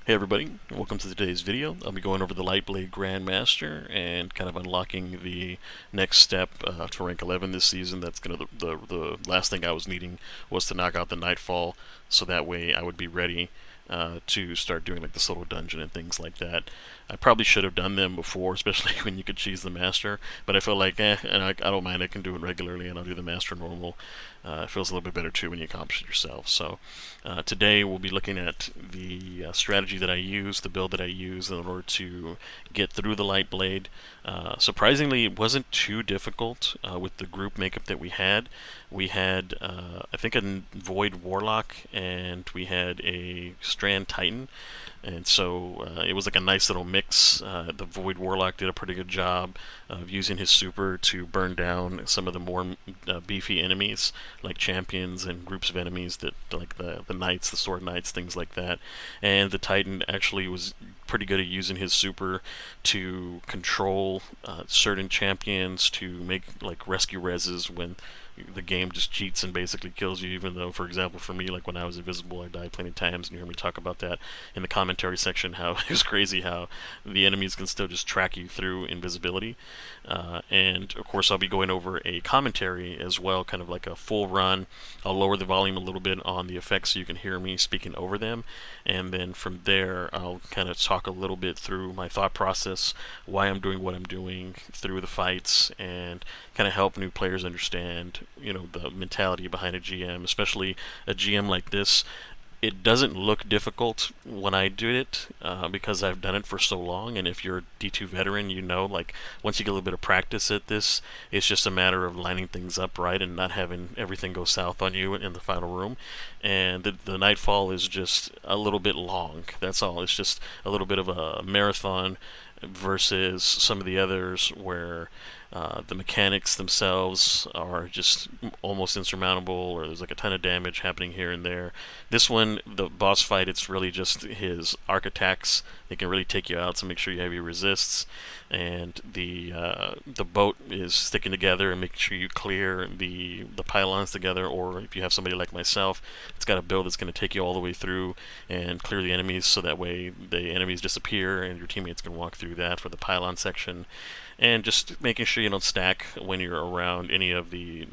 Hey everybody, welcome to today's video. I'll be going over the Lightblade Grandmaster and kind of unlocking the next step to rank 11 this season. That's gonna the last thing I was needing was to knock out the Nightfall, so that way I would be ready to start doing like the solo dungeon and things like that. I probably should have done them before, especially when you could cheese the master. But I feel like, and I don't mind. I can do it regularly, and I'll do the master normal. It feels a little bit better too when you accomplish it yourself. So today we'll be looking at the strategy that I use, the build that I use in order to get through the Lightblade. Surprisingly, it wasn't too difficult with the group makeup that we had. We had, I think, a Void Warlock, and we had a Strand Titan. And so it was like a nice little mix. The Void Warlock did a pretty good job of using his super to burn down some of the more beefy enemies, like champions and groups of enemies that, like the knights, the sword knights, things like that. And the Titan actually was pretty good at using his super to control certain champions, to make like rescue reses when the game just cheats and basically kills you. Even though, for example, for me, like when I was invisible, I died plenty of times, and you hear me talk about that in the commentary section, how it was crazy how the enemies can still just track you through invisibility. And of course, I'll be going over a commentary as well, kind of like a full run. I'll lower the volume a little bit on the effects so you can hear me speaking over them, and then from there I'll kind of talk a little bit through my thought process, why I'm doing what I'm doing through the fights, and kind of help new players understand, the mentality behind a GM, especially a GM like this. It doesn't look difficult when I do it because I've done it for so long. And if you're a D2 veteran, like once you get a little bit of practice at this, it's just a matter of lining things up right and not having everything go south on you in the final room. And the Nightfall is just a little bit long. That's all. It's just a little bit of a marathon versus some of the others where the mechanics themselves are just almost insurmountable, or there's like a ton of damage happening here and there. This one, the boss fight, it's really just his arc attacks. They can really take you out, so make sure you have your resists. And the boat is sticking together and making sure you clear the pylons together, or if you have somebody like myself, it's got a build that's going to take you all the way through and clear the enemies, so that way the enemies disappear and your teammates can walk through that for the pylon section. And just making sure you don't stack when you're around any of the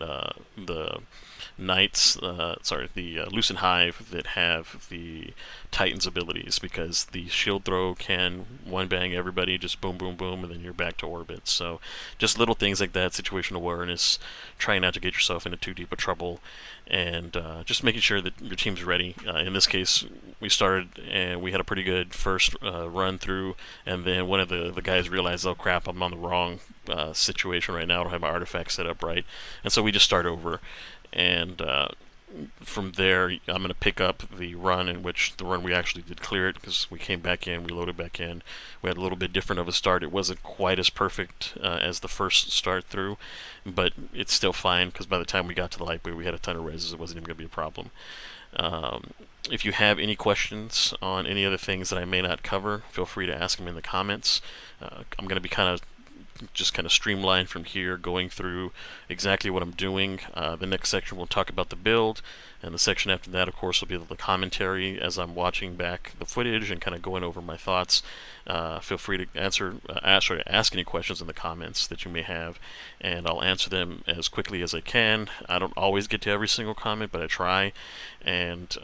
knights, the Lucent Hive that have the Titan's abilities, because the shield throw can one bang everybody, just boom, boom, boom, and then you're back to orbit. So just little things like that, situational awareness, trying not to get yourself into too deep of trouble, and just making sure that your team's ready. In this case, we started and we had a pretty good first run through, and then one of the guys realized, oh crap, I'm on the wrong situation right now, I don't have my artifacts set up right, and so we just start over. And from there, I'm going to pick up the run in which the run we actually did clear it, because we came back in, we loaded back in. We had a little bit different of a start. It wasn't quite as perfect as the first start through, but it's still fine, because by the time we got to the Lightblade, we had a ton of reses. It wasn't even going to be a problem. If you have any questions on any other things that I may not cover, feel free to ask them in the comments. I'm going to be kind of streamlined from here, going through exactly what I'm doing. The next section we'll talk about the build, and the section after that, of course, will be the commentary as I'm watching back the footage and kind of going over my thoughts. Feel free to ask any questions in the comments that you may have, and I'll answer them as quickly as I can. I don't always get to every single comment, but I try. And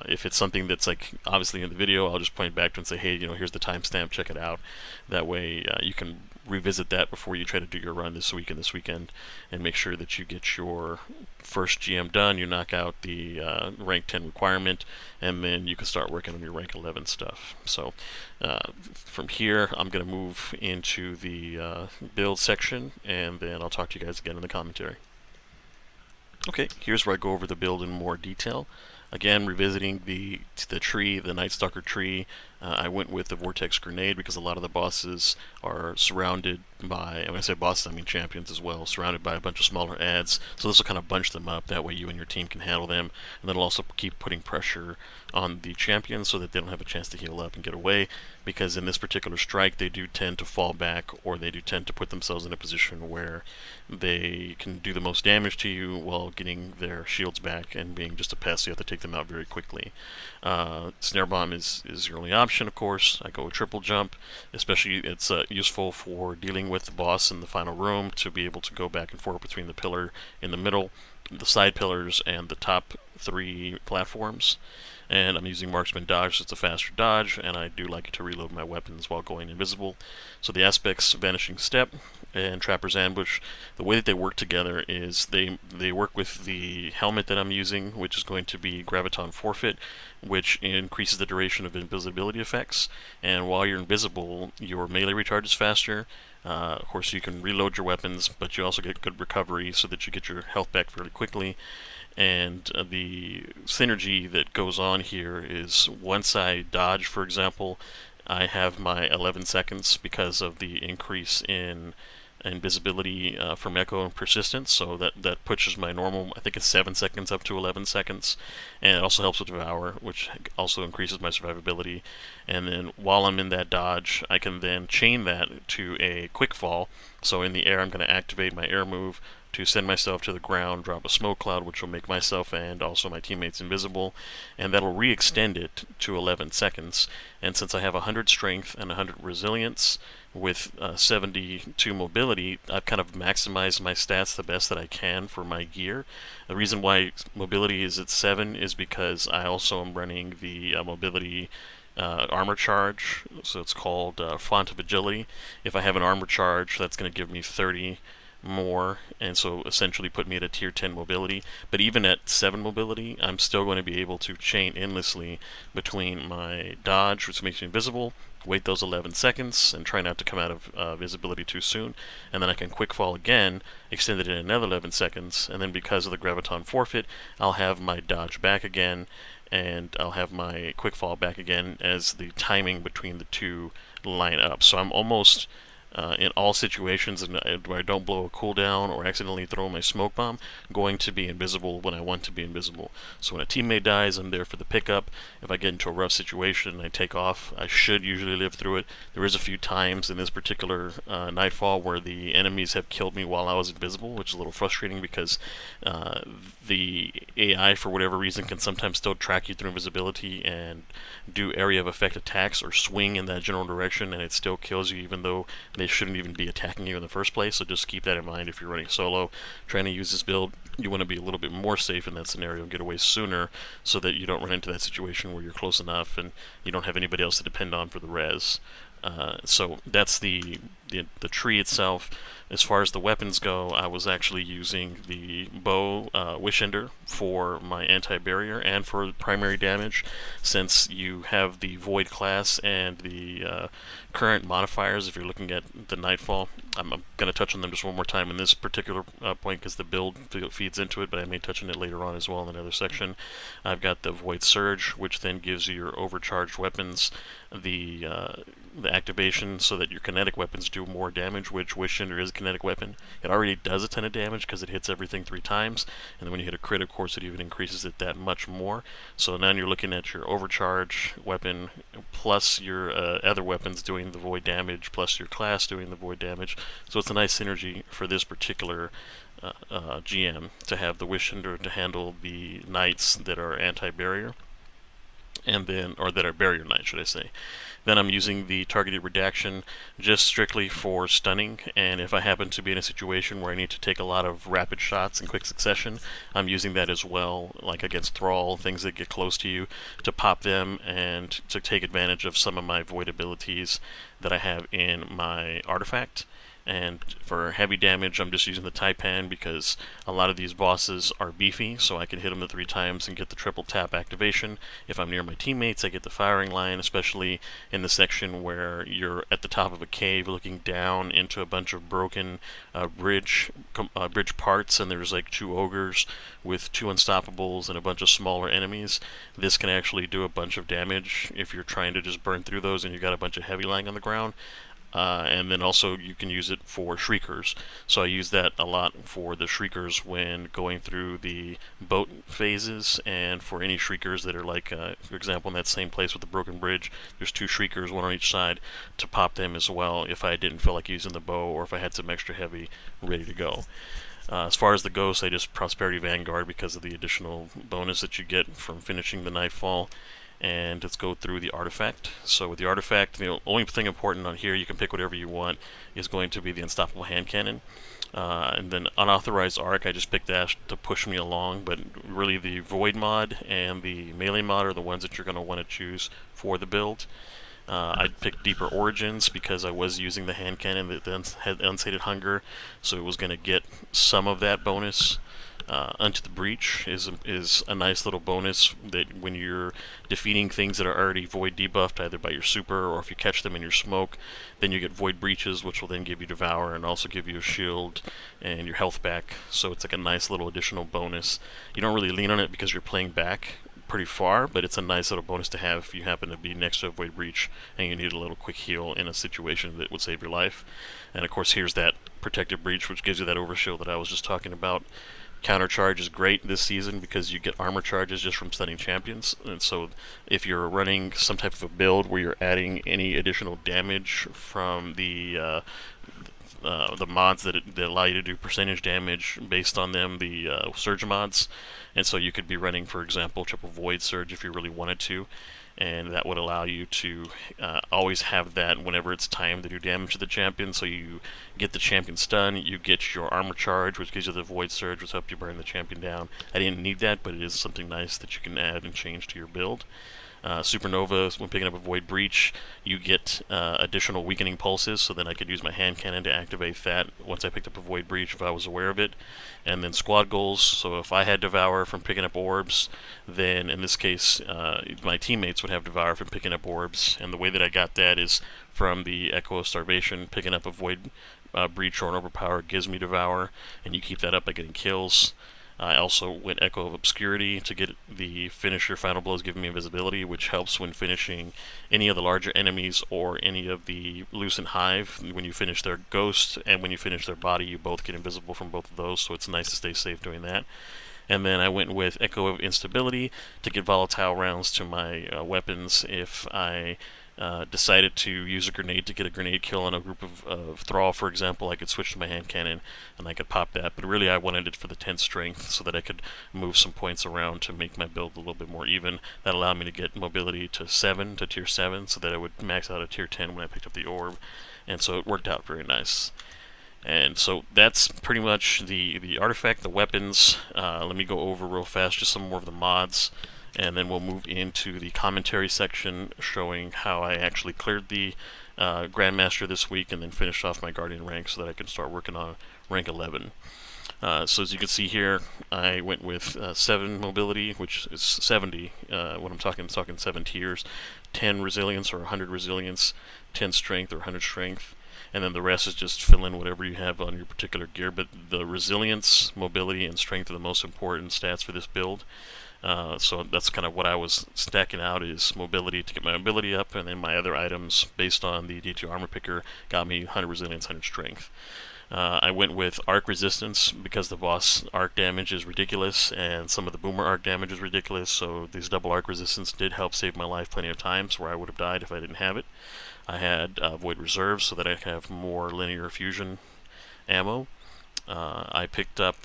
if it's something that's like obviously in the video, I'll just point back to and say, hey, here's the timestamp, check it out. That way you can revisit that before you try to do your run this week and this weekend, and make sure that you get your first GM done, you knock out the rank 10 requirement, and then you can start working on your rank 11 stuff. So from here, I'm going to move into the build section, and then I'll talk to you guys again in the commentary. Okay, here's where I go over the build in more detail. Again, revisiting the tree, the Night Stalker tree. I went with the Vortex Grenade because a lot of the bosses are surrounded by, and when I say bosses, I mean champions as well, surrounded by a bunch of smaller adds. So this will kind of bunch them up. That way you and your team can handle them. And then it'll also keep putting pressure on the champions so that they don't have a chance to heal up and get away. Because in this particular strike, they do tend to fall back, or they do tend to put themselves in a position where they can do the most damage to you while getting their shields back and being just a pest. So you have to take them out very quickly. Snare Bomb is your only option. option, of course, I go with triple jump. Especially, it's useful for dealing with the boss in the final room to be able to go back and forth between the pillar in the middle, the side pillars, and the top 3 platforms. And I'm using marksman dodge, so it's a faster dodge, and I do like to reload my weapons while going invisible. So the aspects, vanishing step and trapper's ambush, the way that they work together is they work with the helmet that I'm using, which is going to be graviton forfeit, which increases the duration of invisibility effects. And while you're invisible, your melee recharge is faster. Of course, you can reload your weapons, but you also get good recovery so that you get your health back fairly quickly. And the synergy that goes on here is once I dodge, for example, I have my 11 seconds because of the increase in invisibility from echo and persistence, so that pushes my normal, I think it's 7 seconds up to 11 seconds, and it also helps with Devour, which also increases my survivability. And then while I'm in that dodge, I can then chain that to a quick fall, so in the air I'm going to activate my air move to send myself to the ground, drop a smoke cloud, which will make myself and also my teammates invisible, and that'll re-extend it to 11 seconds. And since I have 100 strength and 100 resilience with 72 mobility, I've kind of maximized my stats the best that I can for my gear. The reason why mobility is at 7 is because I also am running the mobility armor charge, so it's called Font of Agility. If I have an armor charge, that's going to give me 30 more, and so essentially put me at a tier 10 mobility. But even at 7 mobility, I'm still going to be able to chain endlessly between my dodge, which makes me invisible, wait those 11 seconds, and try not to come out of visibility too soon, and then I can quick fall again, extend it in another 11 seconds, and then because of the graviton forfeit, I'll have my dodge back again, and I'll have my quick fall back again as the timing between the two line up. So I'm almost in all situations where I don't blow a cooldown or accidentally throw my smoke bomb, going to be invisible when I want to be invisible. So when a teammate dies, I'm there for the pickup. If I get into a rough situation and I take off, I should usually live through it. There is a few times in this particular Nightfall where the enemies have killed me while I was invisible, which is a little frustrating because the AI, for whatever reason, can sometimes still track you through invisibility and do area of effect attacks or swing in that general direction, and it still kills you even though they shouldn't even be attacking you in the first place. So just keep that in mind if you're running solo. Trying to use this build, you want to be a little bit more safe in that scenario and get away sooner so that you don't run into that situation where you're close enough and you don't have anybody else to depend on for the res. So that's the tree itself. As far as the weapons go, I was actually using the bow Wish Ender for my anti-barrier and for primary damage, since you have the Void class and the current modifiers. If you're looking at the Nightfall, I'm going to touch on them just one more time in this particular point because the build feeds into it, but I may touch on it later on as well in another section. I've got the Void Surge, which then gives you your overcharged weapons the activation so that your kinetic weapons do more damage, which Wish Ender is a kinetic weapon. It already does a ton of damage because it hits everything 3 times, and then when you hit a crit, of course, it even increases it that much more. So now you're looking at your overcharge weapon plus your other weapons doing the void damage plus your class doing the void damage. So it's a nice synergy for this particular GM to have the Wish Ender to handle the knights that are anti-barrier, and then, or that are barrier knights, should I say. Then I'm using the targeted redaction just strictly for stunning, and if I happen to be in a situation where I need to take a lot of rapid shots in quick succession, I'm using that as well, like against Thrall, things that get close to you, to pop them and to take advantage of some of my void abilities that I have in my artifact. And for heavy damage, I'm just using the Taipan because a lot of these bosses are beefy, so I can hit them the 3 times and get the triple tap activation. If I'm near my teammates, I get the firing line, especially in the section where you're at the top of a cave looking down into a bunch of broken bridge parts, and there's like 2 ogres with 2 unstoppables and a bunch of smaller enemies. This can actually do a bunch of damage if you're trying to just burn through those and you got a bunch of heavy lying on the ground. And then also you can use it for Shriekers. So I use that a lot for the Shriekers when going through the boat phases, and for any Shriekers that are like, for example, in that same place with the broken bridge, there's 2 Shriekers, 1 on each side, to pop them as well if I didn't feel like using the bow or if I had some extra heavy ready to go. As far as the ghosts, I just Prosperity Vanguard because of the additional bonus that you get from finishing the Nightfall. and let's go through the artifact. So with the artifact, the only thing important on here, you can pick whatever you want, is going to be the unstoppable hand cannon. And then unauthorized arc, I just picked that to push me along, but really the void mod and the melee mod are the ones that you're going to want to choose for the build. I'd pick Deeper Origins because I was using the hand cannon that had Unsated Hunger, so it was going to get some of that bonus. Unto the Breach is a nice little bonus that when you're defeating things that are already Void debuffed, either by your super or if you catch them in your smoke, then you get Void Breaches, which will then give you Devour and also give you a shield and your health back. So it's like a nice little additional bonus. You don't really lean on it because you're playing back pretty far, but it's a nice little bonus to have if you happen to be next to a Void Breach and you need a little quick heal in a situation that would save your life. And of course here's that Protective Breach, which gives you that overshield that I was just talking about. Counter charge is great this season because you get armor charges just from stunning champions, and so if you're running some type of a build where you're adding any additional damage from the mods that allow you to do percentage damage based on them, the surge mods, and so you could be running, for example, triple void surge if you really wanted to, and that would allow you to always have that whenever it's time to do damage to the champion. So you get the champion stun, you get your armor charge, which gives you the void surge, which helps you burn the champion down. I didn't need that, but it is something nice that you can add and change to your build. Supernova, when picking up a Void Breach, you get additional weakening pulses, so then I could use my hand cannon to activate that once I picked up a Void Breach if I was aware of it. And then squad goals, so if I had Devour from picking up orbs, then in this case my teammates would have Devour from picking up orbs, and the way that I got that is from the Echo of Starvation. Picking up a Void Breach or an Overpower gives me Devour, and you keep that up by getting kills. I also went Echo of Obscurity to get the finisher. Final Blows giving me invisibility, which helps when finishing any of the larger enemies or any of the Lucent Hive. When you finish their ghost and when you finish their body, you both get invisible from both of those, so it's nice to stay safe doing that. And then I went with Echo of Instability to get volatile rounds to my weapons if I decided to use a grenade to get a grenade kill on a group of Thrall, for example. I could switch to my hand cannon and I could pop that, but really I wanted it for the 10 strength so that I could move some points around to make my build a little bit more even. That allowed me to get mobility to 7, to tier 7, so that I would max out at tier 10 when I picked up the orb, and so it worked out very nice. And so that's pretty much the artifact, the weapons. Let me go over real fast just some more of the mods, and then we'll move into the commentary section showing how I actually cleared the Grandmaster this week and then finished off my Guardian rank so that I can start working on rank 11. So as you can see here, I went with 7 mobility, which is 70. When I'm talking 7 tiers, 10 resilience or 100 resilience, 10 strength or 100 strength, and then the rest is just fill in whatever you have on your particular gear. But the resilience, mobility, and strength are the most important stats for this build. So that's kind of what I was stacking out, is mobility to get my mobility up, and then my other items based on the D2 armor picker got me 100 resilience, 100 strength. I went with arc resistance because the boss arc damage is ridiculous and some of the boomer arc damage is ridiculous, so these double arc resistance did help save my life plenty of times where I would have died if I didn't have it. I had Void Reserve so that I could have more linear fusion ammo. I picked up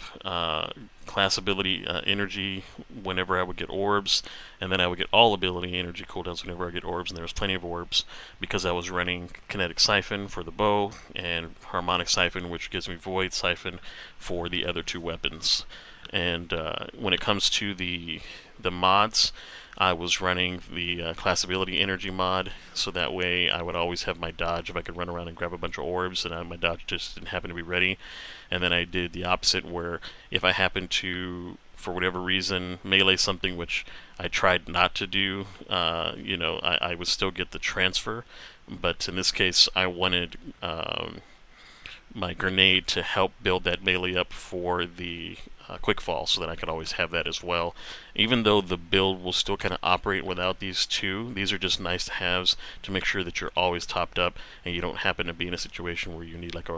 class ability energy whenever I would get orbs, and then I would get all ability energy cooldowns whenever I get orbs, and there was plenty of orbs because I was running Kinetic Siphon for the bow and Harmonic Siphon, which gives me Void Siphon for the other 2 weapons. And when it comes to the mods, I was running the class ability energy mod, so that way I would always have my dodge if I could run around and grab a bunch of orbs, and my dodge just didn't happen to be ready. And then I did the opposite, where if I happened to, for whatever reason, melee something, which I tried not to do, I would still get the transfer. But in this case, I wanted my grenade to help build that melee up for the quick fall, so that I could always have that as well. Even though the build will still kind of operate without these 2, these are just nice to haves to make sure that you're always topped up and you don't happen to be in a situation where you need like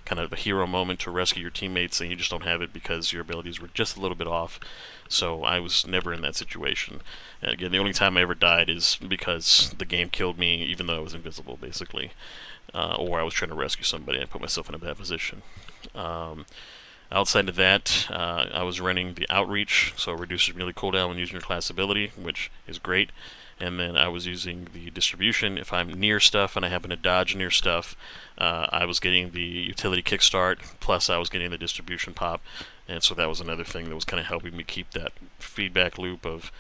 kind of a hero moment to rescue your teammates and you just don't have it because your abilities were just a little bit off. So I was never in that situation. And again, the only time I ever died is because the game killed me even though I was invisible, basically, or I was trying to rescue somebody and I put myself in a bad position. Outside of that, I was running the outreach, so it reduces melee cooldown when using your class ability, which is great. And then I was using the distribution. If I'm near stuff and I happen to dodge near stuff, I was getting the utility kickstart, plus I was getting the distribution pop. And so that was another thing that was kind of helping me keep that feedback loop of,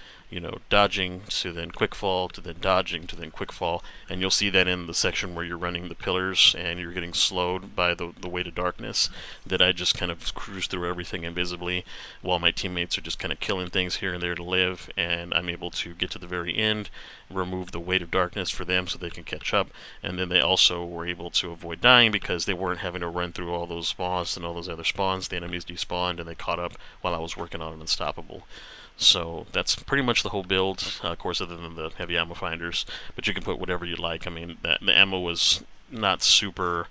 dodging to then quick fall to then dodging to then quick fall. And you'll see that in the section where you're running the pillars and you're getting slowed by the weight of darkness, that I just kind of cruise through everything invisibly while my teammates are just kind of killing things here and there to live, and I'm able to get to the very end, remove the weight of darkness for them so they can catch up, and then they also were able to avoid dying because they weren't having to run through all those spawns and all those other spawns. The enemies despawned and they caught up while I was working on an unstoppable. So that's pretty much the whole build, of course, other than the heavy ammo finders. But you can put whatever you like. I mean, the ammo was not super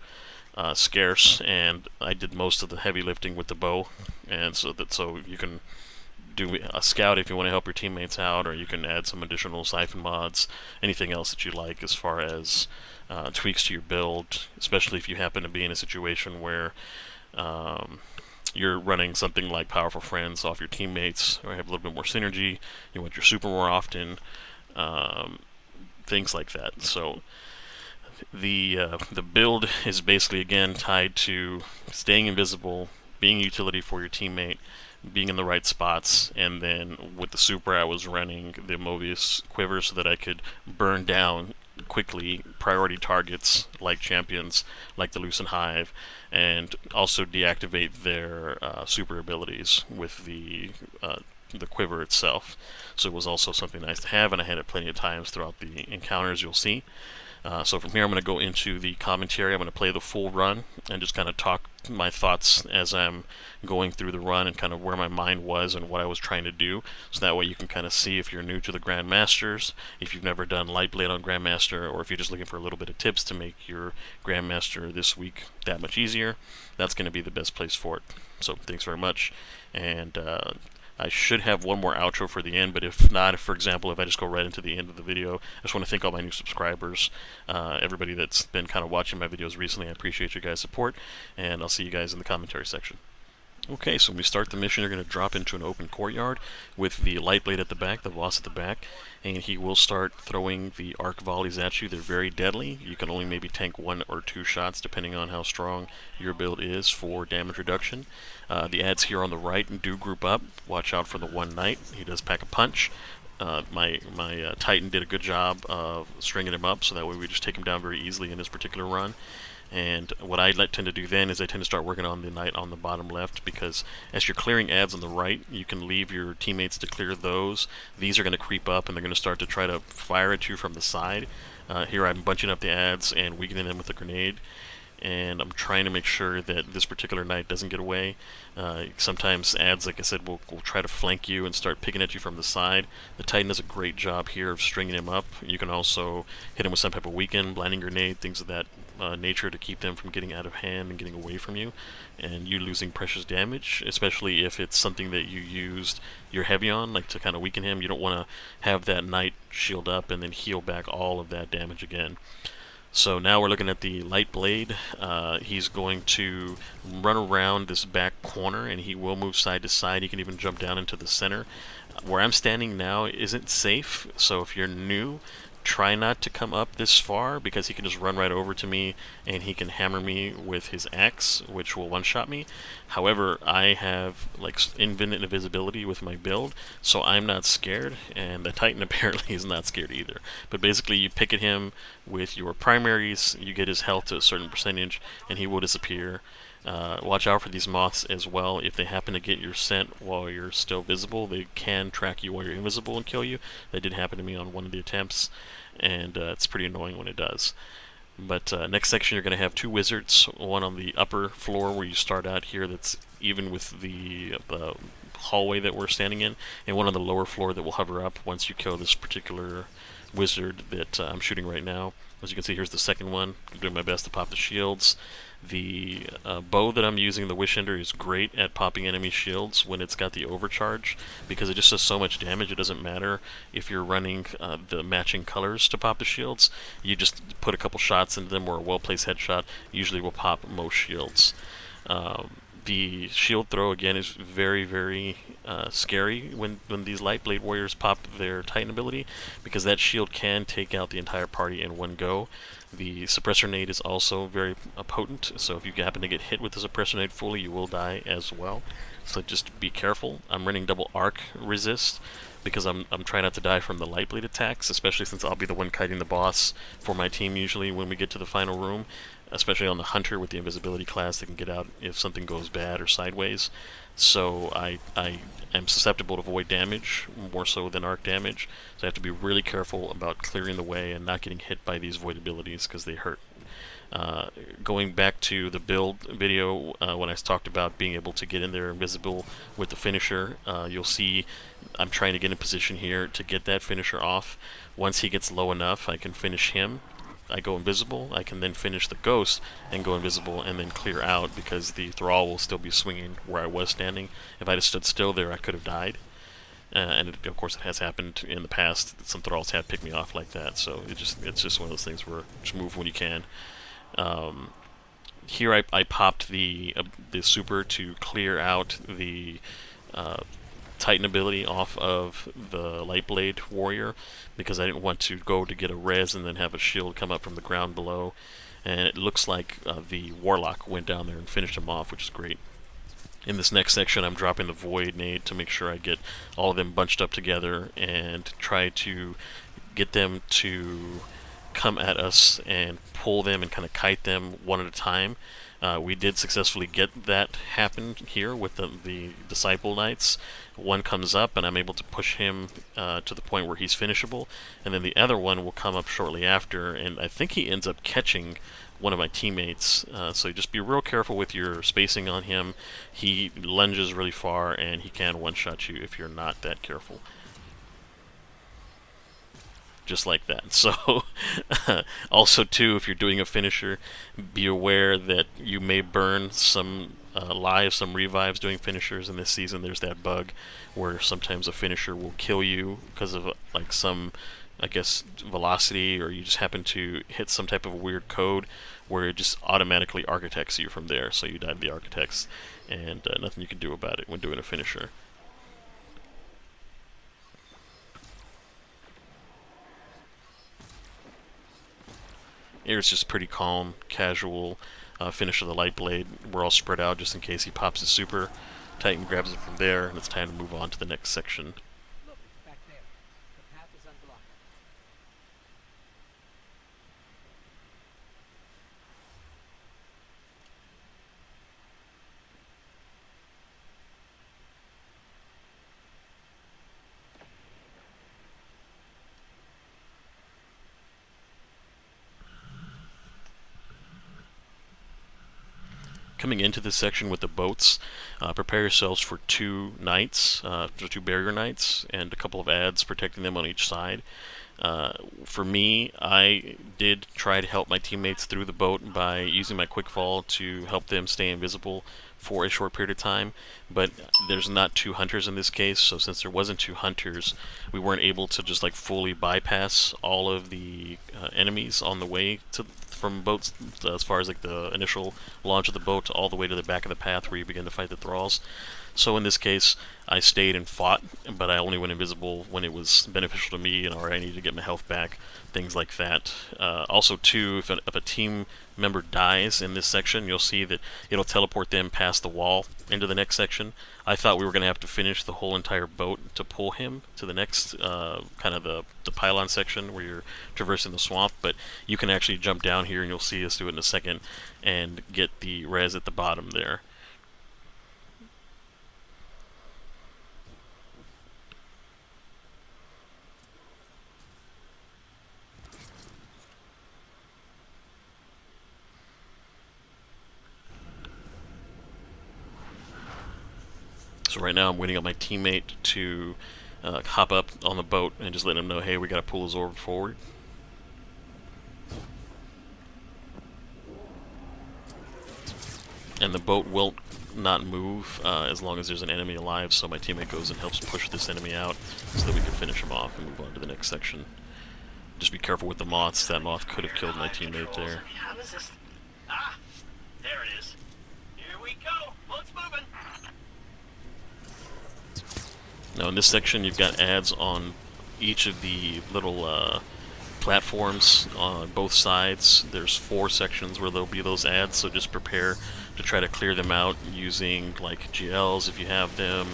scarce, and I did most of the heavy lifting with the bow. And so you can do a scout if you want to help your teammates out, or you can add some additional siphon mods, anything else that you like as far as tweaks to your build, especially if you happen to be in a situation where you're running something like Powerful Friends off your teammates, or have a little bit more synergy, you want your super more often, things like that. So the build is basically, again, tied to staying invisible, being a utility for your teammate, being in the right spots, and then with the super I was running the Mobius quiver so that I could burn down quickly priority targets like champions, like the Lucent Hive, and also deactivate their super abilities with the quiver itself. So it was also something nice to have, and I had it plenty of times throughout the encounters you'll see. So from here I'm going to go into the commentary. I'm going to play the full run and just kind of talk my thoughts as I'm going through the run and kind of where my mind was and what I was trying to do. So that way you can kind of see if you're new to the Grandmasters, if you've never done Lightblade on Grandmaster, or if you're just looking for a little bit of tips to make your Grandmaster this week that much easier. That's going to be the best place for it. So thanks very much, and I should have one more outro for the end, but if not, for example, if I just go right into the end of the video, I just want to thank all my new subscribers, everybody that's been kind of watching my videos recently. I appreciate your guys' support, and I'll see you guys in the commentary section. Okay, so when we start the mission, you're going to drop into an open courtyard with the Lightblade at the back, the boss at the back, and he will start throwing the arc volleys at you. They're very deadly. You can only maybe tank 1 or 2 shots depending on how strong your build is for damage reduction. The ads here on the right do group up. Watch out for the one knight. He does pack a punch. My Titan did a good job of stringing him up, so that way we just take him down very easily in this particular run. And what I tend to do then is I tend to start working on the knight on the bottom left, because as you're clearing ads on the right, you can leave your teammates to clear those. These are going to creep up and they're going to start to try to fire at you from the side. Here I'm bunching up the ads and weakening them with a grenade, and I'm trying to make sure that this particular knight doesn't get away. Sometimes ads, like I said, will try to flank you and start picking at you from the side. The Titan does a great job here of stringing him up. You can also hit him with some type of weaken, blinding grenade, things of that nature to keep them from getting out of hand and getting away from you, and you losing precious damage, especially if it's something that you used your heavy on, like to kind of weaken him. You don't want to have that knight shield up and then heal back all of that damage again. So now we're looking at the Lightblade. He's going to run around this back corner, and he will move side to side. He can even jump down into the center. Where I'm standing now isn't safe, so if you're new, try not to come up this far, because he can just run right over to me and he can hammer me with his axe, which will one-shot me. However, I have like infinite invisibility with my build, so I'm not scared, and the Titan apparently is not scared either. But basically you pick at him with your primaries, you get his health to a certain percentage, and he will disappear. Watch out for these moths as well. If they happen to get your scent while you're still visible, they can track you while you're invisible and kill you. That did happen to me on one of the attempts, and it's pretty annoying when it does. But next section, you're going to have 2 wizards, one on the upper floor where you start out here that's even with the hallway that we're standing in, and one on the lower floor that will hover up once you kill this particular wizard that I'm shooting right now. As you can see, here's the second one. I'm doing my best to pop the shields. The bow that I'm using, the Wish Ender, is great at popping enemy shields when it's got the overcharge, because it just does so much damage. It doesn't matter if you're running the matching colors to pop the shields. You just put a couple shots into them, or a well-placed headshot usually will pop most shields. The shield throw again is very, very scary when these Lightblade warriors pop their Titan ability, because that shield can take out the entire party in one go. The suppressor nade is also very potent, so if you happen to get hit with the suppressor nade fully, you will die as well. So just be careful. I'm running double arc resist because I'm trying not to die from the Lightblade attacks, especially since I'll be the one kiting the boss for my team usually when we get to the final room, especially on the Hunter with the invisibility class that can get out if something goes bad or sideways. So I am susceptible to void damage, more so than arc damage, so I have to be really careful about clearing the way and not getting hit by these void abilities because they hurt. Going back to the build video, when I talked about being able to get in there invisible with the finisher, you'll see I'm trying to get in position here to get that finisher off. Once he gets low enough, I can finish him. I go invisible. I can then finish the ghost and go invisible and then clear out because the thrall will still be swinging where I was standing. If I had stood still there, I could have died. And of course, it has happened in the past. Some thralls have picked me off like that. So it's just one of those things where just move when you can. Here I popped the super to clear out the Titan ability off of the Lightblade warrior because I didn't want to go to get a res and then have a shield come up from the ground below. And it looks like the Warlock went down there and finished him off, which is great. In this next section, I'm dropping the Void Nade to make sure I get all of them bunched up together and try to get them to come at us and pull them and kind of kite them one at a time. We did successfully get that happen here with the Disciple Knights. One comes up and I'm able to push him to the point where he's finishable, and then the other one will come up shortly after, and I think he ends up catching one of my teammates. So just be real careful with your spacing on him. He lunges really far and he can one-shot you if you're not that careful. Just like that. So also too, if you're doing a finisher, be aware that you may burn some lives, some revives doing finishers. In this season there's that bug where sometimes a finisher will kill you because of like some, I guess, velocity, or you just happen to hit some type of weird code where it just automatically architects you from there, so you die to the architects, and nothing you can do about it when doing a finisher. Here it's just pretty calm, casual finish of the Lightblade. We're all spread out just in case he pops his super. Titan grabs it from there, and it's time to move on to the next section. Look, back there. The path is unblocked. Coming into this section with the boats, prepare yourselves for 2 knights, 2 barrier knights, and a couple of adds protecting them on each side. For me, I did try to help my teammates through the boat by using my quick fall to help them stay invisible for a short period of time, but there's not 2 hunters in this case, so since there wasn't 2 hunters, we weren't able to just like fully bypass all of the enemies on the way to from boats, as far as like the initial launch of the boat all the way to the back of the path where you begin to fight the thralls. So in this case, I stayed and fought, but I only went invisible when it was beneficial to me, or I needed to get my health back, things like that. Also, too, if a team member dies in this section, you'll see that it'll teleport them past the wall into the next section. I thought we were going to have to finish the whole entire boat to pull him to the next kind of the pylon section where you're traversing the swamp, but you can actually jump down here, and you'll see us do it in a second, and get the res at the bottom there. So right now I'm waiting on my teammate to hop up on the boat and just let him know, hey, we got to pull his orb forward. And the boat will not move as long as there's an enemy alive, so my teammate goes and helps push this enemy out so that we can finish him off and move on to the next section. Just be careful with the moths. That moth could have killed my teammate there. How is this? Ah, there it is. Here we go. Boat's moving. Now in this section you've got ads on each of the little platforms on both sides. There's 4 sections where there'll be those ads, so just prepare to try to clear them out using like GLs if you have them,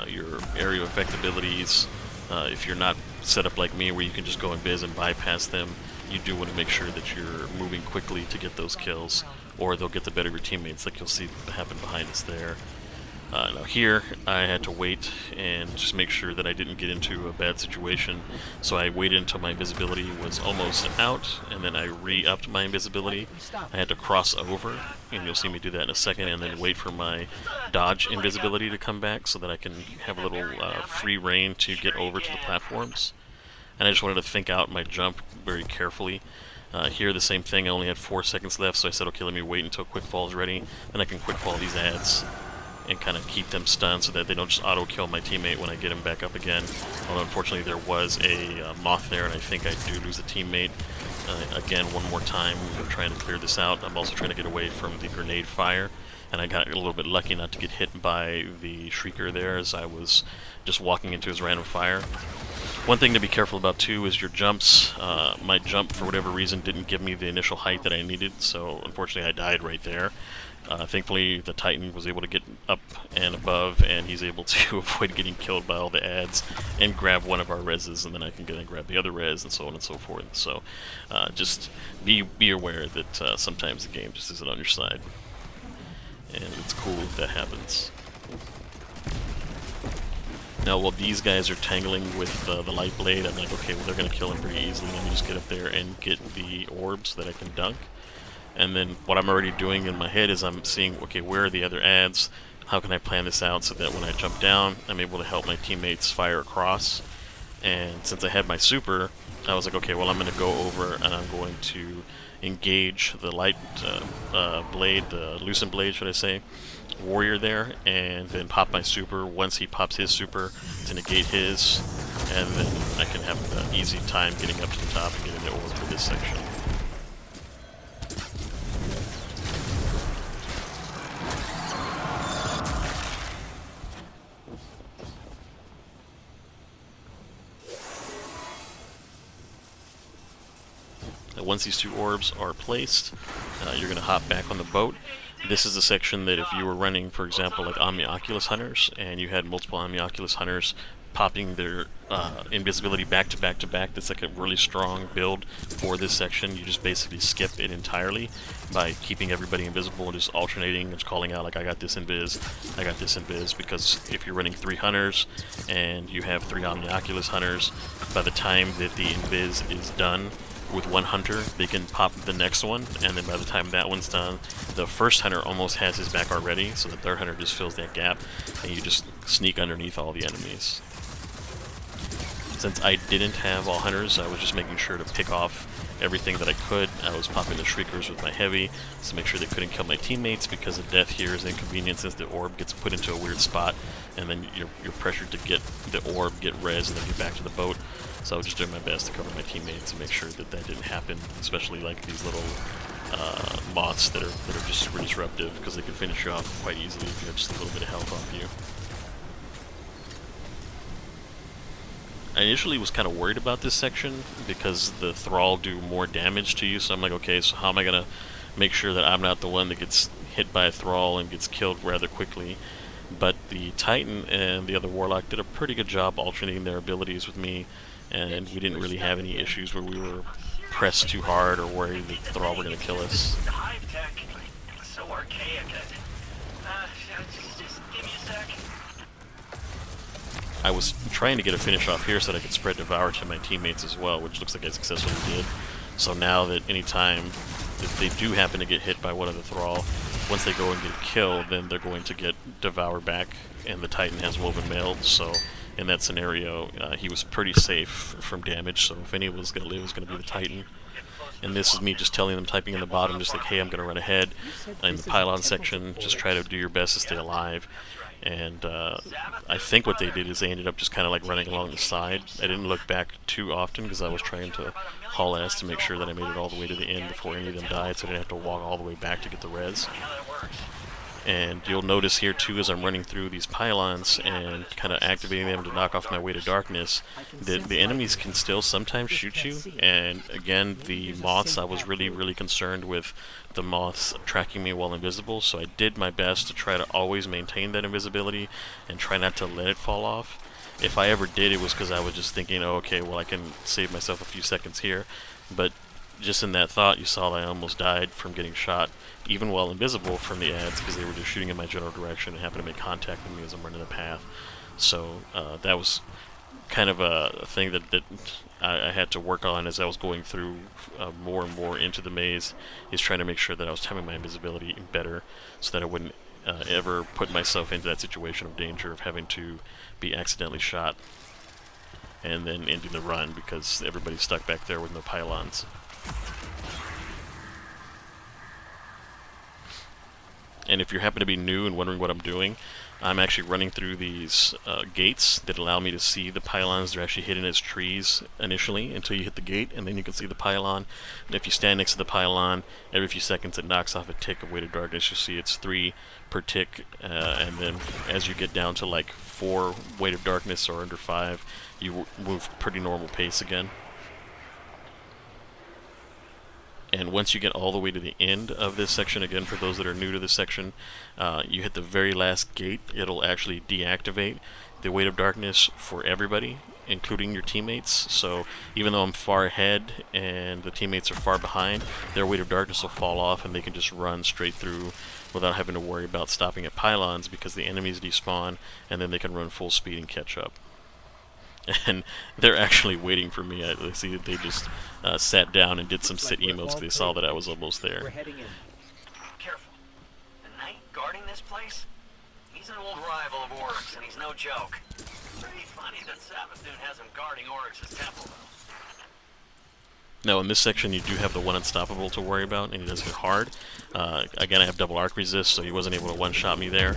your area effect abilities. If you're not set up like me where you can just go in biz and bypass them, you do want to make sure that you're moving quickly to get those kills, or they'll get the better of your teammates, like you'll see happen behind us there. Now here, I had to wait and just make sure that I didn't get into a bad situation, so I waited until my invisibility was almost out, and then I re-upped my invisibility. I had to cross over, and you'll see me do that in a second, and then wait for my dodge invisibility to come back so that I can have a little free reign to get over to the platforms. And I just wanted to think out my jump very carefully. Here, the same thing, I only had 4 seconds left, so I said, okay, let me wait until quickfall is ready, then I can quickfall these ads and kind of keep them stunned so that they don't just auto-kill my teammate when I get him back up again. Although unfortunately there was a moth there, and I think I do lose a teammate. Again, one more time, we're trying to clear this out. I'm also trying to get away from the grenade fire, and I got a little bit lucky not to get hit by the Shrieker there as I was just walking into his random fire. One thing to be careful about too is your jumps. My jump, for whatever reason, didn't give me the initial height that I needed, so unfortunately I died right there. Thankfully, the Titan was able to get up and above, and he's able to avoid getting killed by all the ads and grab one of our reses, and then I can go and grab the other res, and so on and so forth. So just be aware that sometimes the game just isn't on your side, and it's cool if that happens. Now, while these guys are tangling with the Lightblade, I'm like, okay, well, they're going to kill him pretty easily. Let me just get up there and get the orbs so that I can dunk. And then what I'm already doing in my head is I'm seeing, okay, where are the other ads? How can I plan this out so that when I jump down, I'm able to help my teammates fire across? And since I had my super, I was like, okay, well, I'm going to go over and I'm going to engage the light blade, the lucent blade, should I say, warrior there, and then pop my super once he pops his super to negate his, and then I can have an easy time getting up to the top and getting the orb for this section. Once these 2 orbs are placed, you're going to hop back on the boat. This is a section that if you were running, for example, like Omni-Oculus Hunters, and you had multiple Omni-Oculus Hunters popping their invisibility back to back to back, that's like a really strong build for this section. You just basically skip it entirely by keeping everybody invisible and just alternating and just calling out like, I got this invis, I got this invis, because if you're running 3 hunters and you have 3 Omni-Oculus Hunters, by the time that the invis is done, with 1 hunter, they can pop the next one, and then by the time that one's done, the first hunter almost has his back already, so the third hunter just fills that gap, and you just sneak underneath all the enemies. Since I didn't have all hunters, I was just making sure to pick off everything that I could. I was popping the Shriekers with my heavy to make sure they couldn't kill my teammates, because the death here is inconvenient since the orb gets put into a weird spot, and then you're pressured to get the orb, get res, and then get back to the boat. So I was just doing my best to cover my teammates and make sure that that didn't happen, especially like these little moths that are just super disruptive, because they can finish you off quite easily if you have just a little bit of health off you. I initially was kind of worried about this section because the Thrall do more damage to you, so I'm like, okay, so how am I going to make sure that I'm not the one that gets hit by a Thrall and gets killed rather quickly? But the Titan and the other Warlock did a pretty good job alternating their abilities with me, and we didn't really have any issues where we were pressed too hard or worried that the Thrall were going to kill us. The Hive tech, so archaic. Just give me a sec. I was trying to get a finish off here so that I could spread Devour to my teammates as well, which looks like I successfully did. So now that any time that they do happen to get hit by one of the Thrall, once they go and get killed, then they're going to get Devour back, and the Titan has Woven Mail, so in that scenario, he was pretty safe from damage, so if any was going to live, it was going to be the Titan. And this is me just telling them, typing in the bottom, just like, hey, I'm going to run ahead in the pylon section, just try to do your best to stay alive. And I think what they did is they ended up just kind of like running along the side. I didn't look back too often because I was trying to haul ass to make sure that I made it all the way to the end before any of them died, so I didn't have to walk all the way back to get the res. And you'll notice here too, as I'm running through these pylons and kind of activating them to knock off my way to darkness, that the enemies can still sometimes shoot you. And again, the moths, I was really concerned with the moths tracking me while invisible, so I did my best to try to always maintain that invisibility and try not to let it fall off. If I ever did, it was because I was just thinking, oh, okay, well, I can save myself a few seconds here. But just in that thought, you saw that I almost died from getting shot, even while invisible, from the ads, because they were just shooting in my general direction and happened to make contact with me as I'm running the path. So that was kind of a thing that I had to work on as I was going through more and more into the maze, is trying to make sure that I was timing my invisibility better so that I wouldn't ever put myself into that situation of danger of having to be accidentally shot and then ending the run because everybody's stuck back there with no pylons. And if you happen to be new and wondering what I'm doing, I'm actually running through these gates that allow me to see the pylons. They're actually hidden as trees initially until you hit the gate, and then you can see the pylon. And if you stand next to the pylon, every few seconds it knocks off a tick of weighted darkness. You see it's 3 per tick, and then as you get down to like 4 weight of darkness or under 5, you move pretty normal pace again. And once you get all the way to the end of this section, again, for those that are new to this section, you hit the very last gate. It'll actually deactivate the weight of darkness for everybody, including your teammates. So even though I'm far ahead and the teammates are far behind, their weight of darkness will fall off and they can just run straight through without having to worry about stopping at pylons because the enemies despawn, and then they can run full speed and catch up. And they're actually waiting for me. I see that they just sat down and did some sit emotes because they saw that I was almost there. We're heading in. Careful. The knight guarding this place? He's an old rival of Oryx, and he's no joke. Pretty funny that Savathun has him guarding Oryx's temple, though. Now in this section you do have the one unstoppable to worry about, and he does hit hard. Again, I have double arc resist, so he wasn't able to one-shot me there.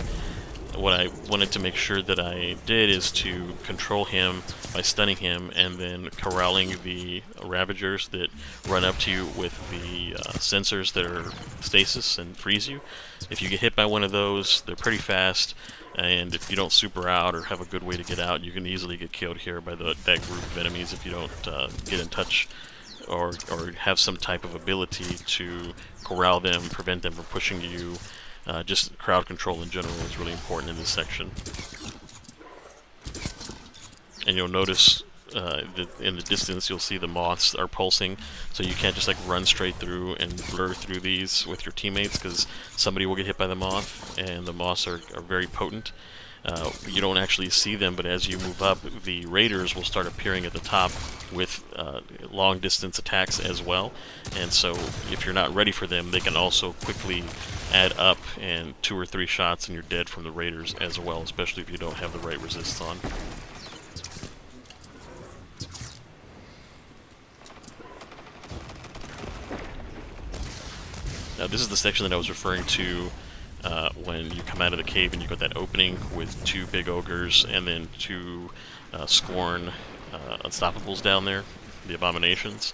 What I wanted to make sure that I did is to control him by stunning him and then corralling the Ravagers that run up to you with the sensors that are stasis and freeze you. If you get hit by one of those, they're pretty fast, and if you don't super out or have a good way to get out, you can easily get killed here by that group of enemies if you don't get in touch or have some type of ability to corral them, prevent them from pushing you. Just crowd control in general is really important in this section. And you'll notice that in the distance you'll see the moths are pulsing, so you can't just like run straight through and blur through these with your teammates because somebody will get hit by the moth, and the moths are very potent. You don't actually see them, but as you move up, the raiders will start appearing at the top with long distance attacks as well. And so if you're not ready for them, they can also quickly add up, and 2 or 3 shots and you're dead from the raiders as well, especially if you don't have the right resists on. Now this is the section that I was referring to when you come out of the cave and you got that opening with 2 big ogres and then 2 Scorn Unstoppables down there, the abominations.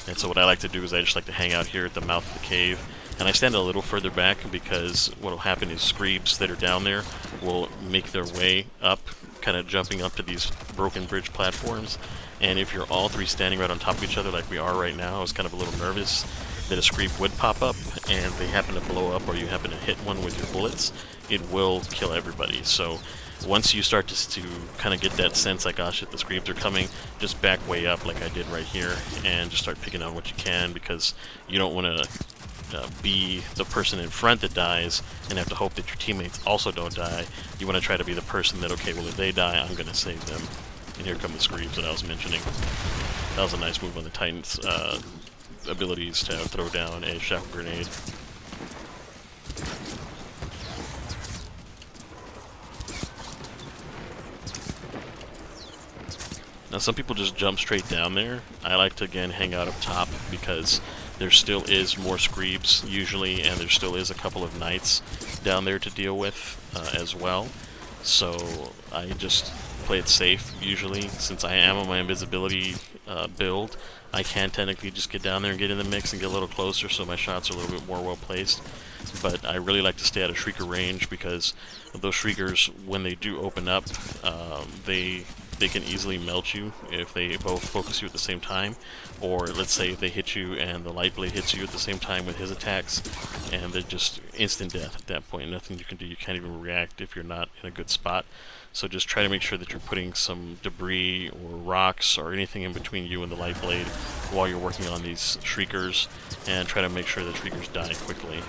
And so what I like to do is I just like to hang out here at the mouth of the cave, and I stand a little further back because what will happen is Screebs that are down there will make their way up, kind of jumping up to these broken bridge platforms. And if you're all 3 standing right on top of each other like we are right now, I was kind of a little nervous that a Screeb would pop up and they happen to blow up, or you happen to hit one with your bullets, it will kill everybody. So once you start to kind of get that sense like, oh shit, the Screebs are coming, just back way up like I did right here and just start picking on what you can, because you don't want to be the person in front that dies and have to hope that your teammates also don't die. You want to try to be the person that, okay, well if they die, I'm going to save them. And here come the Screebs that I was mentioning. That was a nice move on the Titan's abilities to throw down a shackle grenade. Now some people just jump straight down there. I like to again hang out up top because there still is more Screebs usually, and there still is a couple of knights down there to deal with as well. So I just play it safe usually. Since I am on my invisibility build, I can technically just get down there and get in the mix and get a little closer, so my shots are a little bit more well placed. But I really like to stay out of Shrieker range, because those Shriekers, when they do open up, they can easily melt you if they both focus you at the same time. Or let's say if they hit you and the Lightblade hits you at the same time with his attacks, and they're just instant death at that point. Nothing you can do. You can't even react if you're not in a good spot. So just try to make sure that you're putting some debris or rocks or anything in between you and the Lightblade while you're working on these Shriekers, and try to make sure that Shriekers die quickly.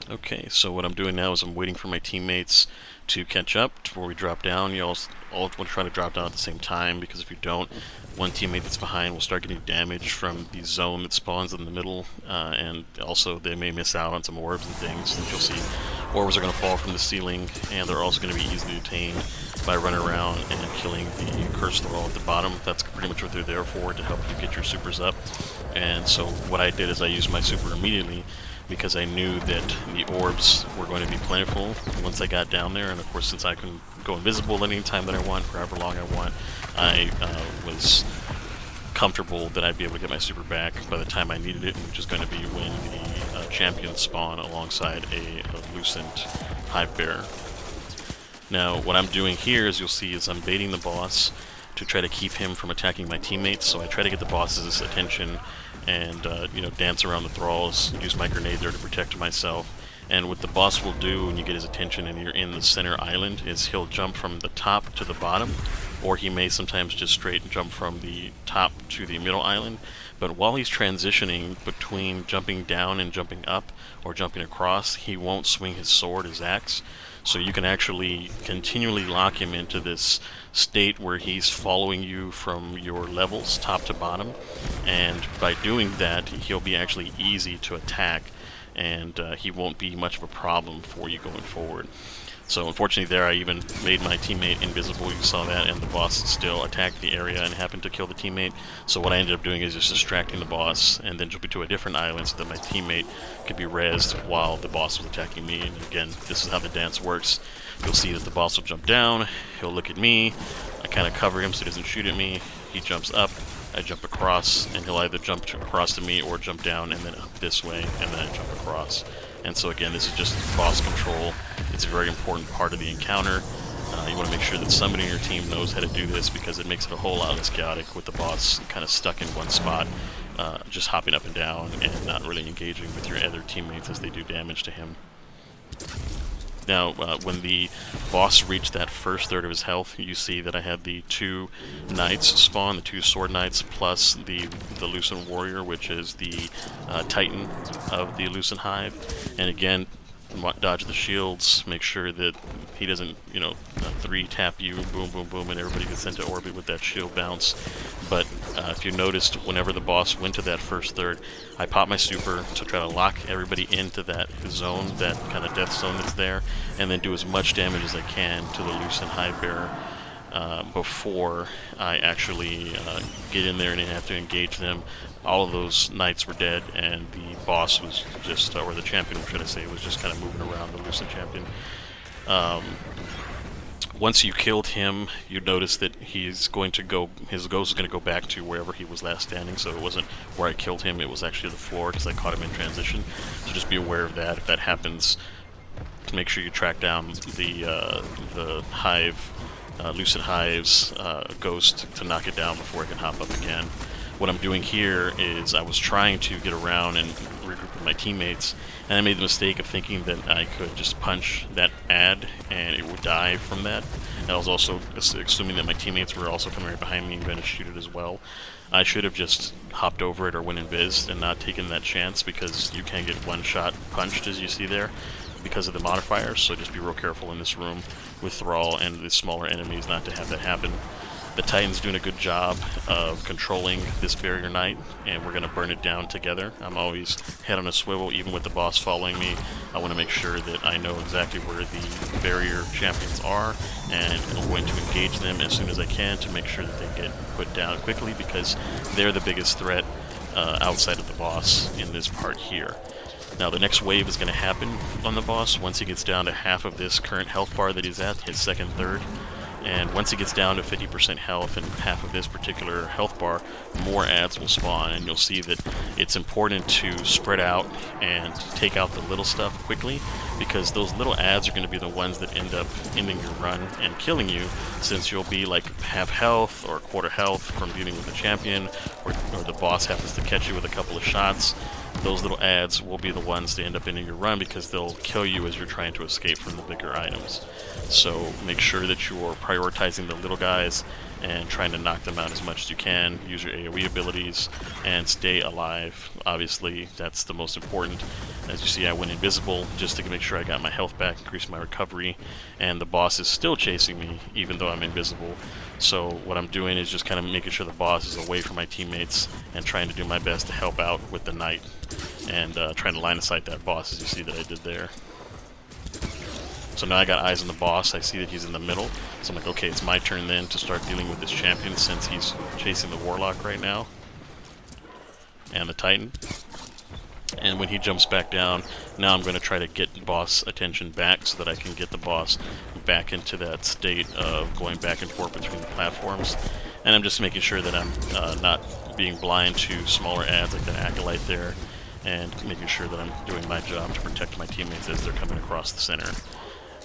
Okay, so what I'm doing now is I'm waiting for my teammates to catch up before we drop down. You all want to try to drop down at the same time, because if you don't, one teammate that's behind will start getting damage from the zone that spawns in the middle, and also they may miss out on some orbs and things. And you'll see orbs are going to fall from the ceiling, and they're also going to be easily obtained by running around and killing the curse thrall at the bottom. That's pretty much what they're there for, to help you get your supers up. And so what I did is I used my super immediately, because I knew that the orbs were going to be plentiful once I got down there. And of course, since I can go invisible any time that I want, for however long I want, I was comfortable that I'd be able to get my super back by the time I needed it, which is going to be when the champions spawn alongside a Lucent Hive Bear. Now, what I'm doing here, as you'll see, is I'm baiting the boss to try to keep him from attacking my teammates. So I try to get the boss's attention and dance around the thralls, use my grenade there to protect myself. And what the boss will do when you get his attention and you're in the center island is he'll jump from the top to the bottom, or he may sometimes just straight jump from the top to the middle island. But while he's transitioning between jumping down and jumping up, or jumping across, he won't swing his sword, his axe. So you can actually continually lock him into this state where he's following you from your levels, top to bottom. And by doing that, he'll be actually easy to attack, and he won't be much of a problem for you going forward. So unfortunately there I even made my teammate invisible, you saw that, and the boss still attacked the area and happened to kill the teammate. So what I ended up doing is just distracting the boss and then jumping to a different island so that my teammate could be rezzed while the boss was attacking me. And again, this is how the dance works. You'll see that the boss will jump down, he'll look at me, I kind of cover him so he doesn't shoot at me, he jumps up, I jump across, and he'll either jump across to me or jump down and then up this way, and then I jump across. And so again, this is just boss control. It's a very important part of the encounter. You want to make sure that somebody in your team knows how to do this, because it makes it a whole lot less chaotic with the boss kind of stuck in one spot, just hopping up and down and not really engaging with your other teammates as they do damage to him. Now, when the boss reached that first third of his health, you see that I had the two knights spawn, the two sword knights, plus the Lucent warrior, which is the titan of the Lucent Hive. And again, dodge the shields, make sure that he doesn't, 3-tap you, boom, boom, boom, and everybody gets sent to orbit with that shield bounce. But if you noticed, whenever the boss went to that first third, I popped my super to try to lock everybody into that zone, that kind of death zone that's there, and then do as much damage as I can to the Lucent Hive Bearer before I actually get in there and have to engage them. All of those knights were dead, and the boss was just, or the champion, should I say, was just kind of moving around, the Lucent champion. Once you killed him, you notice that he's going to go, his ghost is going to go back to wherever he was last standing, so it wasn't where I killed him, it was actually the floor, because I caught him in transition. So just be aware of that. If that happens, make sure you track down the Hive, Lucent Hive's ghost to knock it down before it can hop up again. What I'm doing here is I was trying to get around and regroup with my teammates, and I made the mistake of thinking that I could just punch that ad and it would die from that. And I was also assuming that my teammates were also coming right behind me and going to shoot it as well. I should have just hopped over it or went invis and not taken that chance, because you can get one-shot punched, as you see there, because of the modifiers. So just be real careful in this room with Thrall and the smaller enemies not to have that happen. The Titan's doing a good job of controlling this barrier knight, and we're going to burn it down together. I'm always head on a swivel, even with the boss following me. I want to make sure that I know exactly where the barrier champions are, and I'm going to engage them as soon as I can to make sure that they get put down quickly, because they're the biggest threat outside of the boss in this part here. Now the next wave is going to happen on the boss once he gets down to half of this current health bar that he's at, his second third. And once he gets down to 50% health and half of this particular health bar, more adds will spawn, and you'll see that it's important to spread out and take out the little stuff quickly, because those little adds are going to be the ones that end up ending your run and killing you, since you'll be like half health or quarter health from dealing with the champion, or the boss happens to catch you with a couple of shots. Those little adds will be the ones that end up ending your run, because they'll kill you as you're trying to escape from the bigger items. So make sure that you're prioritizing the little guys and trying to knock them out as much as you can. Use your AoE abilities and stay alive. Obviously, that's the most important. As you see, I went invisible just to make sure I got my health back, increase my recovery, and the boss is still chasing me even though I'm invisible. So what I'm doing is just kind of making sure the boss is away from my teammates and trying to do my best to help out with the knight, and trying to line of sight that boss, as you see that I did there. So now I got eyes on the boss. I see that he's in the middle. So I'm like, okay, it's my turn then to start dealing with this champion, since he's chasing the warlock right now. And the titan. And when he jumps back down, now I'm going to try to get boss attention back so that I can get the boss back into that state of going back and forth between the platforms. And I'm just making sure that I'm not being blind to smaller adds like that acolyte there, and making sure that I'm doing my job to protect my teammates as they're coming across the center.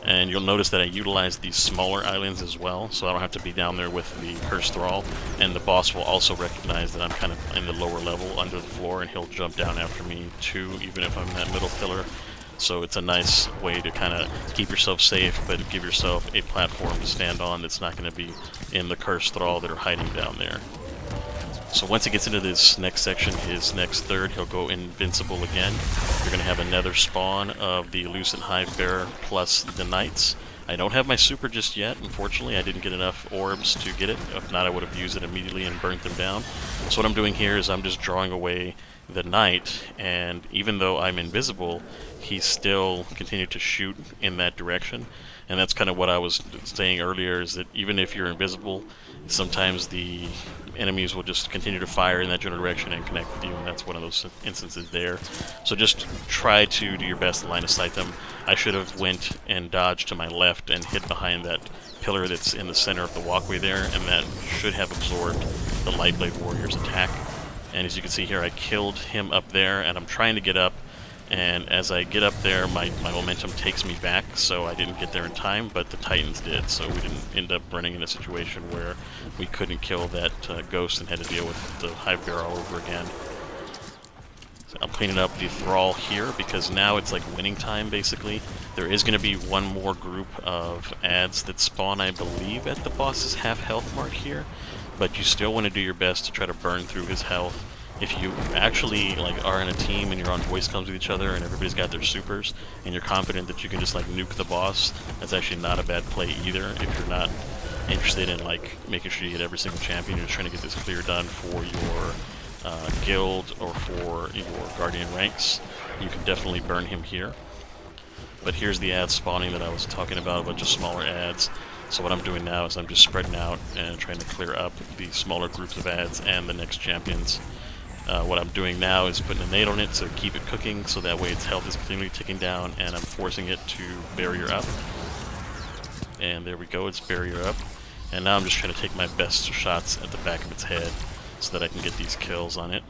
And you'll notice that I utilize these smaller islands as well, so I don't have to be down there with the Cursed Thrall. And the boss will also recognize that I'm kind of in the lower level under the floor, and he'll jump down after me too, even if I'm in that middle pillar. So it's a nice way to kind of keep yourself safe, but give yourself a platform to stand on that's not going to be in the Cursed Thrall that are hiding down there. So once he gets into this next section, his next third, he'll go invincible again. You're going to have another spawn of the Lucent Hive Bearer plus the Knights. I don't have my super just yet, unfortunately. I didn't get enough orbs to get it. If not, I would have used it immediately and burnt them down. So what I'm doing here is I'm just drawing away the Knight, and even though I'm invisible, he still continued to shoot in that direction. And that's kind of what I was saying earlier, is that even if you're invisible, sometimes the enemies will just continue to fire in that general direction and connect with you, and that's one of those instances there. So just try to do your best to line of sight them. I should have went and dodged to my left and hid behind that pillar that's in the center of the walkway there, and that should have absorbed the Lightblade Warrior's attack. And as you can see here, I killed him up there, and I'm trying to get up, and as I get up there, my momentum takes me back, so I didn't get there in time, but the Titans did, so we didn't end up running in a situation where we couldn't kill that ghost and had to deal with the Hive Bearer all over again. So I'm cleaning up the Thrall here, because now it's like winning time, basically. There is going to be one more group of adds that spawn, I believe, at the boss's half health mark here, but you still want to do your best to try to burn through his health. If you actually are in a team and you're on voice comms with each other and everybody's got their supers and you're confident that you can just nuke the boss, that's actually not a bad play either. If you're not interested in making sure you hit every single champion, you're just trying to get this clear done for your guild or for your guardian ranks, you can definitely burn him here. But here's the ad spawning that I was talking about, a bunch of smaller ads. So what I'm doing now is I'm just spreading out and trying to clear up the smaller groups of ads and the next champions. What I'm doing now is putting a nade on it to keep it cooking, so that way its health is continually ticking down, and I'm forcing it to barrier up. And there we go, it's barrier up. And now I'm just trying to take my best shots at the back of its head so that I can get these kills on it.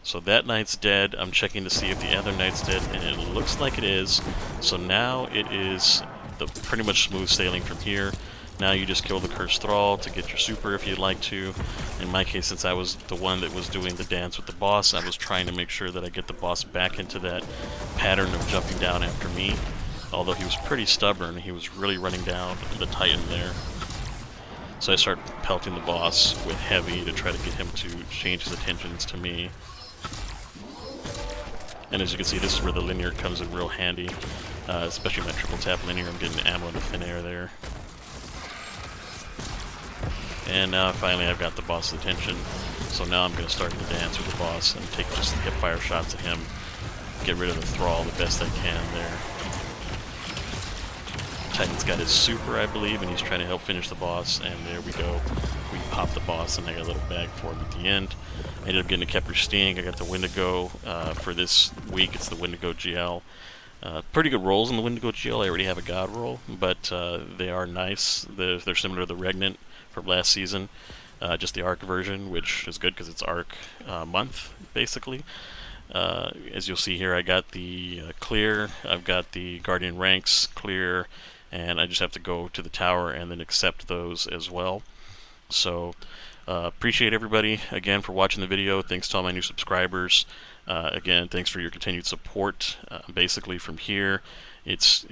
So that knight's dead. I'm checking to see if the other knight's dead, and it looks like it is. So now it is pretty much smooth sailing from here. Now you just kill the Cursed Thrall to get your super if you'd like to. In my case, since I was the one that was doing the dance with the boss, I was trying to make sure that I get the boss back into that pattern of jumping down after me. Although he was pretty stubborn, he was really running down the Titan there. So I started pelting the boss with heavy to try to get him to change his attentions to me. And as you can see, this is where the linear comes in real handy, especially my triple tap linear. I'm getting ammo into thin air there. And now finally I've got the boss's attention. So now I'm going to start the dance with the boss and take just hip fire shots at him. Get rid of the thrall the best I can there. Titan's got his super, I believe, and he's trying to help finish the boss. And there we go. We pop the boss, and I got a little bag for him at the end. I ended up getting a Kepler Sting. I got the Wendigo for this week. It's the Wendigo GL. Pretty good rolls in the Wendigo GL. I already have a God roll, but they are nice. They're similar to the Regnant from last season, just the Arc version, which is good because it's Arc month, basically. As you'll see here, I got the clear. I've got the Guardian ranks clear, and I just have to go to the tower and then accept those as well. So appreciate everybody again for watching the video. Thanks to all my new subscribers. Again, thanks for your continued support. Basically from here, it's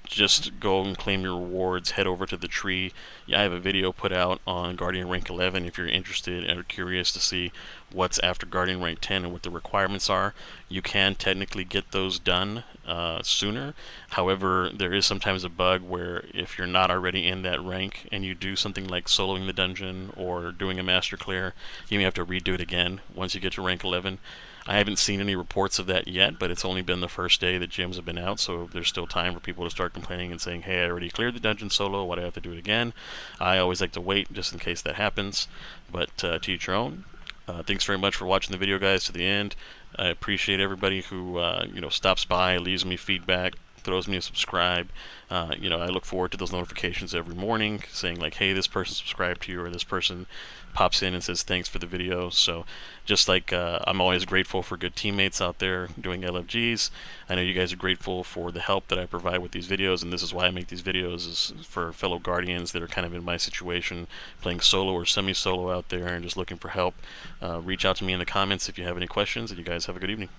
just go and claim your rewards, head over to the tree. Yeah, I have a video put out on Guardian rank 11 if you're interested and are curious to see what's after Guardian rank 10 and what the requirements are. You can technically get those done sooner. However, there is sometimes a bug where if you're not already in that rank and you do something like soloing the dungeon or doing a master clear, you may have to redo it again once you get to rank 11. I haven't seen any reports of that yet, but it's only been the first day that gyms have been out, so there's still time for people to start complaining and saying, hey, I already cleared the dungeon solo, why do I have to do it again? I always like to wait just in case that happens, but to each your own. Thanks very much for watching the video, guys, to the end. I appreciate everybody who stops by, leaves me feedback, throws me a subscribe. I look forward to those notifications every morning saying like, hey, this person subscribed to you, or this person pops in and says thanks for the video. So just like I'm always grateful for good teammates out there doing LFGs, I know you guys are grateful for the help that I provide with these videos, and this is why I make these videos, is for fellow Guardians that are kind of in my situation, playing solo or semi-solo out there and just looking for help. Reach out to me in the comments if you have any questions, and you guys have a good evening.